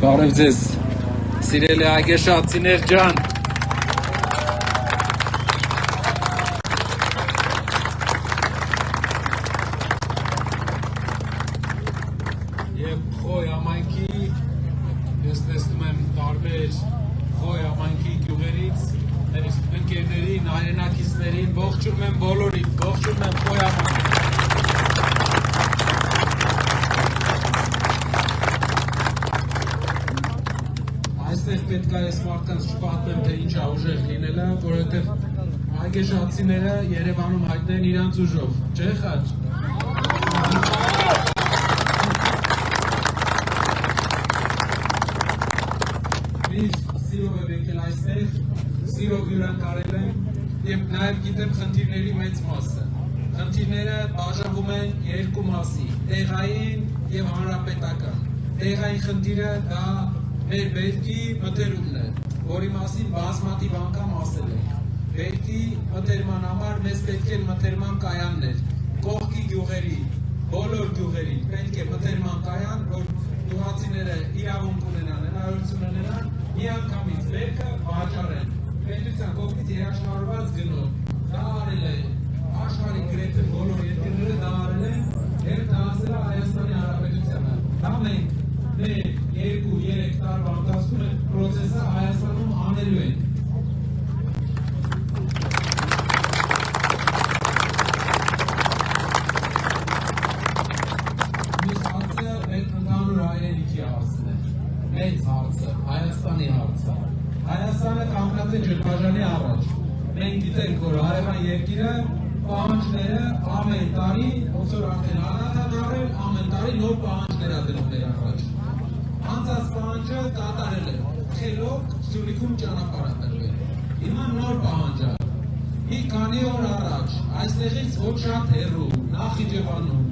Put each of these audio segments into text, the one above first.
Բարև ձեզ, սիրելի այգեշացիներ ջան։ Եվ Խոյ համայնքի, ես տեսնում եմ տարբեր Խոյ համայնքի գյուղերից, ընկերներին, հայրենակիցներին, ողջունում եմ բոլորին, ողջունում եմ Խոյ համայնքի։ Այստեղ պետք է ես մարդկանց չպատմեմ, թե ինչ է ուժեղ լինելը, որովհետև այգեշացիները Երևանում հայտնեն իրանց ուժով, չէ՞ Խաչ։ Միշտ սիրով եմ եկել այստեղ, սիրով հյուրանքարել եմ և նաև գիտեմ խնդիրների մեծ մասը։ Խնդիրները բաժանվում են երկու մասի, տեղային և հանրապետական։ Տեղային խնդիրը դա մեր բերքի մթերումն է, որի մասին բազմաթիվ անգամ ասել ենք։ Բերքի մթերման համար մեզ պետք է մթերման կայաններ, կողքի գյուղերի, բոլոր գյուղերի պետք է մթերման կայան, որ գյուղացիները իրավունք ունենան, հնարավորություն ունենան, միանգամից բերքը վաճառեն։ Պետության կողմից երաշխավորված գնով, դա արել է աշխարհի գրեթե բոլոր երկրները դա արել են, և դասել է Հայաստանի Հանրապետությանը։ Դա մենք մեր 2-3 տարվա ընթացքում այդ պրոցեսը Հայաստանում անելու ենք։ Մյուս հարցը մեր ընդհանուր հայրենիքի հարցն է, մեծ հարցը, Հայաստանի հարցը։ Հայաստանը կանգնած է ջրբաժանի առաջ։ Մենք գիտենք, որ հարևան երկիրը պահանջները ամեն տարի, ոնց որ արդեն անհատանարել, ամեն տարի նոր պահանջներ է դնում մեր առաջ։ Անցած պահանջը կատարել է, խելոք Սյունիքում ճանապարհ է տրվել։ Հիմա նոր պահանջ է։ Մի քանի օր առաջ այստեղից ոչ շատ հեռու, Նախիջևանում,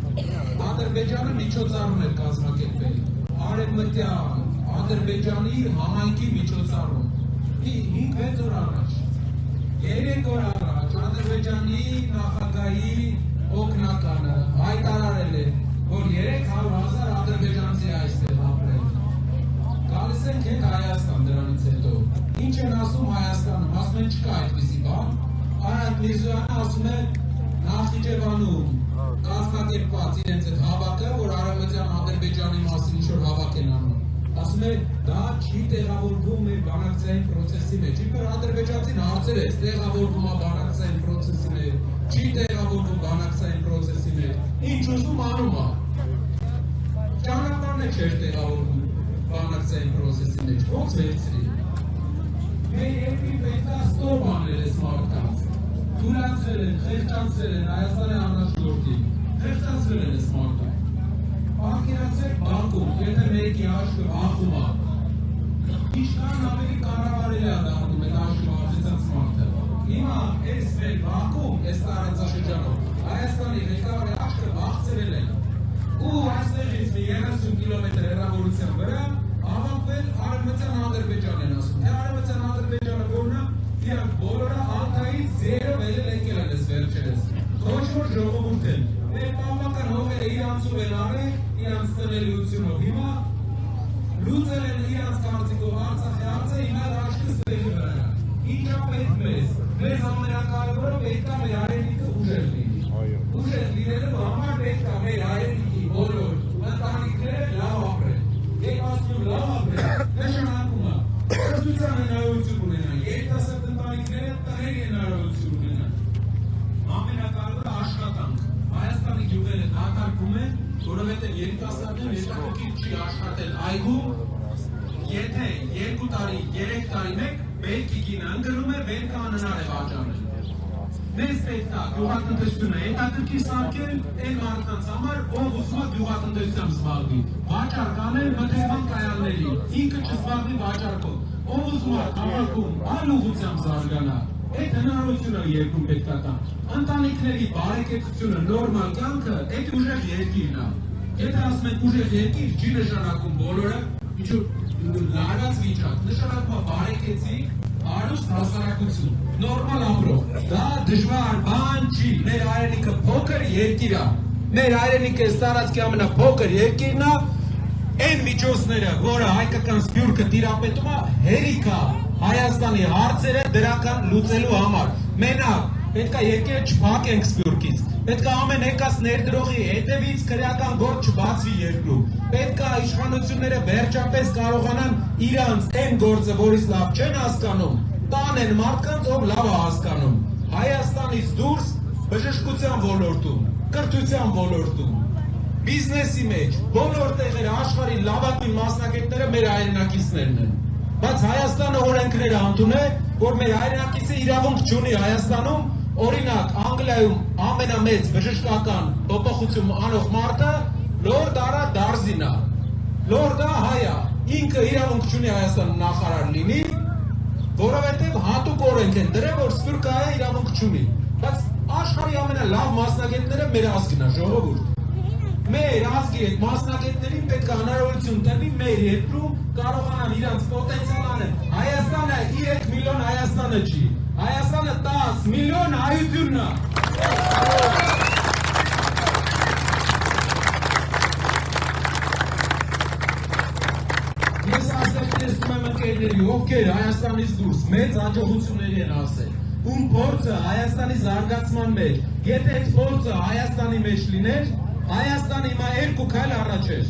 Ադրբեջանը միջոցառում էր կազմակերպել։ Արևմտյան Ադրբեջանի համայնքի միջոցառում։ 5-6 օր առաջ։ 3 օր առաջ Ադրբեջանի նախագահի օգնականը հայտարարել է, որ 300,000 ադրբեջանցի այստեղ ապրեն։ Գալիս ենք հետ Հայաստան դրանից հետո։ Ինչ են ասում Հայաստանում, ասում են չկա այդպիսի բան։ Արադ Միրզոյանը ասում է Նախիջևանում կազմակերպված իրենց այդ հավաքը, որ Արևմտյան Ադրբեջանի մասին ինչ-որ հավաք են անում։ Ասում է դա չի տեղավորվում մեր բանակցային պրոցեսի մեջ։ Իբր ադրբեջանցին հարցեր է, տեղավորվում է բանակցային պրոցեսի մեջ, չի տեղավորվում բանակցային պրոցեսի մեջ։ Ինչ ուզում անում է։ Ճանապարհն է չէր տեղավորվում բանակցային պրոցեսի մեջ, ոնց վերցրի։ Մեր երկրի պետք է ստոպ անել այս մարդկանց։ Թուլացրել են, խեղճացրել են Հայաստանի առաջնորդին, խեղճացրել են այս մարդը։ Պատկերացրեք բանկում, եթե մեկի աչքը բախում է, ինչքան ավելի կառավարելի է դառնում այդ աչքը բացած մարդը։ Հիմա այս մեր բանկում, այս տարածաշրջանում, Հայաստանի ղեկավարի աչքը բացրել են։ Ու այստեղից մի 30 կիլոմետր հեռավորության վրա հավաքվել Արևմտյան Ադրբեջան են ասում։ Արևմտյան Ադրբեջանը որն է, իրանք բոլորը Ալտայից ձերով եկել են այս վերջերս։ Ոչ որ ժողովուրդ են։ Մեր պահպանական հողերը իրանցով են արել, իրանց ծնելիությունով։ Հիմա լուծել են իրանց կարծիքով Արցախի հարցը, հիմա աչքս տեղի վրա է։ Ինչա պետք մեզ։ Մեզ ամենակարևորը պետք է մեր հայրենիքը ուժեղ լինի։ Ուժեղ լինելու համար պետք է մեր հայրենիքի բոլոր ընտանիքները լավ ապրեն։ Եվ ասում լավ ապրեն, նշանակում է կրթության հնարավորություն ունենան, երիտասարդ ընտանիքները տների հնարավորություն ունենան։ Ամենակարևորը աշխատանք։ Հայաստանի գյուղերը դատարկում են, որովհետև երիտասարդները հետաքրքիր չի աշխատել այգում, եթե 2 տարի, 3 տարի մեկ բերքի գինը ընկնում է, բերքը անհնար է վաճառել։ Մեզ պետք է գյուղատնտեսությունը հետաքրքիր սարքել այն մարդկանց համար, ով ուզում է գյուղատնտեսությամբ զբաղվի, վաճառ կանել մթերման կայանների, ինքը չզբաղվի վաճառքով, ով ուզում է քաղաքում այլ ուղղությամբ զարգանա, այդ հնարավորությունը երկրում պետք է տան։ Ընտանիքների բարեկեցությունը, նորմալ կյանքը, այդ ուժեղ երկիրն է։ Եթե ասում ենք ուժեղ երկիր, չի նշանակում բոլորը ինչ-որ լարված վիճակ, նշանակում է բարեկեցիկ, հարուստ հասարակություն, նորմալ ապրող։ Դա դժվար բան չի, մեր հայրենիքը փոքր երկիր է։ Մեր հայրենիքը այս տարածքի ամենափոքր երկիրն է, այն միջոցները, որը հայկական սփյուռքը տիրապետում է, հերիք է Հայաստանի հարցերը դրական լուծելու համար։ Մենակ պետք է երկերը չփակենք սփյուռքից։ Պետք է ամեն եկած ներդրողի հետևից քրեական գործ չբացվի երկրում։ Պետք է իշխանությունները վերջապես կարողանան իրանց այն գործը, որից լավ չեն հասկանում, տանեն մարդկանց, ով լավ է հասկանում։ Հայաստանից դուրս բժշկության ոլորտում, կրթության ոլորտում, բիզնեսի մեջ, բոլոր տեղերը աշխարհի լավագույն մասնագետները մեր հայրենակիցներն են։ Բայց Հայաստանը օրենքներ ընդունել, որ մեր հայրենակիցը իրավունք չունի Հայաստանում, օրինակ Անգլիայում ամենամեծ բժշկական փոփոխություն անող մարդը Լորդ Արա Դարզինը։ Լորդը հայ է, ինքը իրավունք չունի Հայաստանում նախարար լինի, որովհետև հատուկ օրենք են դրել, որ սփյուռքը հայը իրավունք չունի։ Բայց աշխարհի ամենալավ մասնագետները մեր ազգն է, ժողովուրդ։ Մեր ազգի այդ մասնագետներին պետք է հնարավորություն տրվի մեր երկրում կարողանան իրենց պոտենցիալ անել։ Հայաստանը 3 միլիոն Հայաստանը չի, Հայաստանը 10 միլիոն հայությունն է։ Ես ասել տեսնում եմ ընկերների, ովքեր Հայաստանից դուրս մեծ հաջողությունների են ասել, ում փորձը Հայաստանի զարգացման մեջ, եթե այդ փորձը Հայաստանի մեջ լիներ, Հայաստանը հիմա երկու քայլ առաջ էր։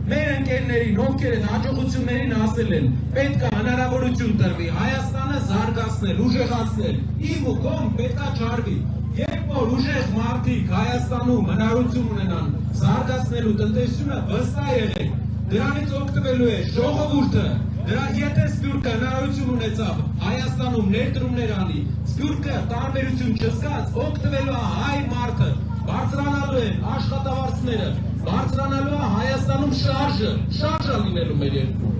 Մեր ընկերներին, ովքեր են հաջողություններին ասել են, պետք է հնարավորություն տրվի Հայաստանը զարգացնել, ուժեղացնել։ Իմ ու կողմ պետք է չարվի։ Երբ որ ուժեղ մարդիկ Հայաստանում հնարավորություն ունենան զարգացնելու տնտեսությունը, վստահ եղեք, դրանից օգտվելու է ժողովուրդը։ Եթե սփյուռքը հնարավորություն ունեցավ Հայաստանում ներդրումներ անի, սփյուռքը տարբերություն չզգաց, օգտվելու է հայ մարդը։ Բարձրանալու են աշխատավարձները, բարձրանալու է Հայաստանում շարժը լինելու մեր երկրում։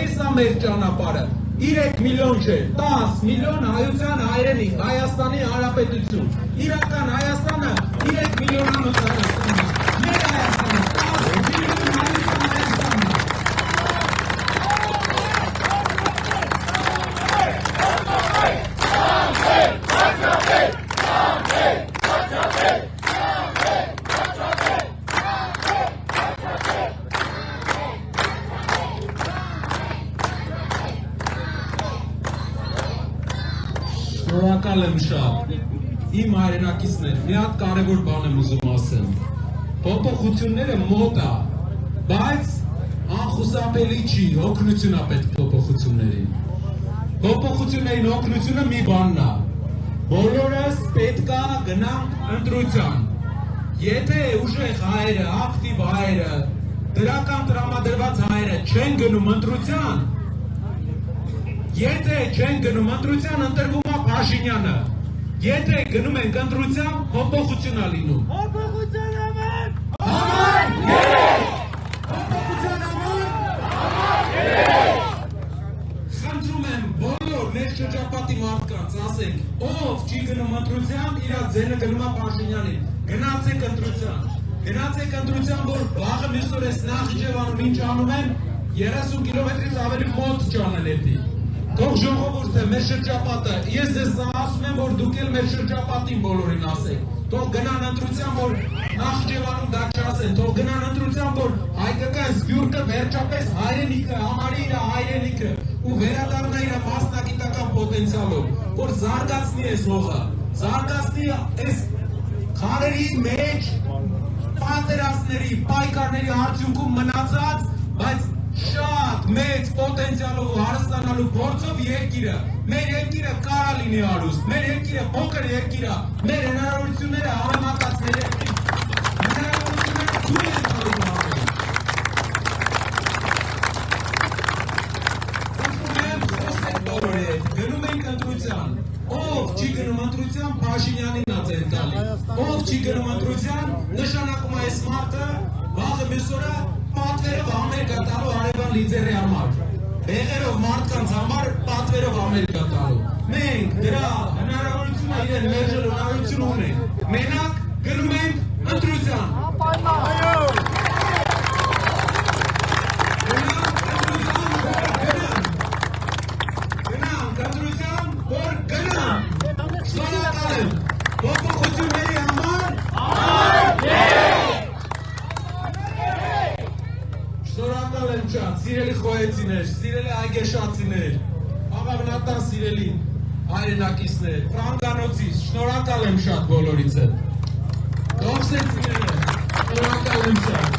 Այս է մեր ճանապարհը, 3 միլիոն չէ, 10 միլիոն հայության հայրենիք, Հայաստանի Հանրապետություն։ Իրական Հայաստանը 3 միլիոնանոց Հայաստանն է, մեր Հայաստանը 10 միլիոն հայության Հայաստանն է։ Շնորհակալ եմ շատ։ Իմ հայրենակիցներ, մի հատ կարևոր բան եմ ուզում ասել։ Փոփոխությունները մոտ է, բայց անխուսափելի չի, օգնություն է պետք փոփոխություններին։ Փոփոխություններին օգնությունը մի բանն է։ Բոլորս պետք է գնանք ընտրության։ Եթե ուժեղ հայերը, ակտիվ հայերը, դրական տրամադրված հայերը չեն գնում ընտրության, եթե չեն գնում ընտրության, ընտրվում է Փաշինյանը։ Եթե գնում ենք ընտրության, փոփոխություն է լինում։ Փոփոխության համար։ Համար 3։ Փոփոխության համար։ 3։ Խնդրում եմ բոլոր ներշրջապատի մարդկանց, ասենք, ով չի գնում ընտրության, իր ձենը գնում է Փաշինյանին։ Գնացեք ընտրության։ Գնացեք ընտրության, որ վաղը մյուս օր էս Նախիջևանում ինչ անում են, 30 կիլոմետրից ավելի մոտ ճանել էդի։ Թող ժողովուրդը, մեր շրջապատը, ես ձեզ ասում եմ, որ դուք էլ մեր շրջապատին բոլորին ասեք, թող գնան ընտրության, որ Նախիջևանում դա չասեն, թող գնան ընտրության, որ հայկական սփյուռքը վերջապես հայրենիքը, համարի իր հայրենիքը ու վերադառնա իր մասնագիտական պոտենցիալով, որ զարգացնի այս հողը, զարգացնի այս քարերի մեջ պատերազմների, պայքարների արդյունքում մնացած, բայց շատ մեծ պոտենցիալով ու հարստանալու փորձով երկիրը, մեր երկիրը կարա լինի հարուստ, մեր երկիրը փոքր երկիր է, մեր հնարավորությունները համեմատած մեր երկիր, հնարավորությունները թույլ են տալու համեն։ Ուզում եմ խոսենք բոլորի հետ, գնում ենք ընտրության, ով չի գնում ընտրության, Փաշինյանին ա ձեր տալի, ով չի գնում ընտրության, նշանակում է այս մարդը, վաղը մյուս օրը պատվերով Ամերիկա տալու հարևան լիդերի համար, բեղերով մարդկանց համար պատվերով Ամերիկա տալու։ Մենք դրա հնարավորությունը իրեն մերժելու հնարավորություն ունենք։ Մենակ գնում ենք ընտրության։ Գնանք ընտրության, որ գնանք։ Շնորհակալ եմ։ Փոփոխությունների համար։ Շնորհակալ գեղեցիներ, սիրելի այգեշացիներ, աղավնատան սիրելի հայրենակիցներ, Ֆրանգանոցից, շնորհակալ եմ շատ բոլորից հետ։ Դովսեցիները, շնորհակալ եմ շատ։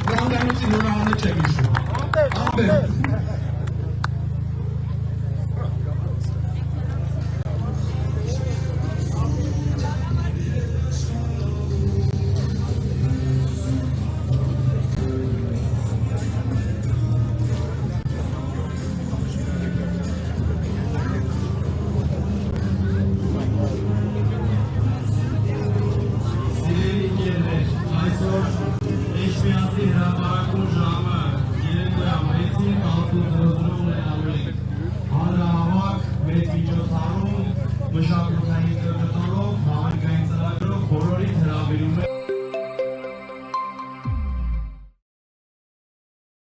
Ֆրանգանոցի նորահանը չեմ հիշում։ Ամբեր։ Մշակութային կրկտորով